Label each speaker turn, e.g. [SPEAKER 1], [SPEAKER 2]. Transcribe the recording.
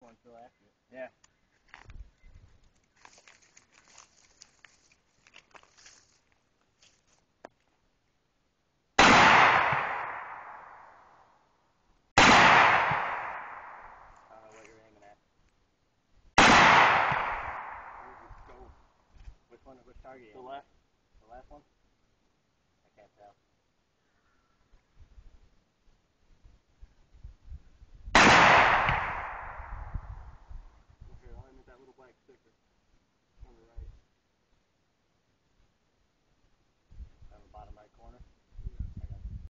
[SPEAKER 1] one so accurate.
[SPEAKER 2] Yeah.
[SPEAKER 1] I don't know what you're aiming at.
[SPEAKER 2] Go.
[SPEAKER 1] Which target?
[SPEAKER 2] The left.
[SPEAKER 1] The last one? I can't tell.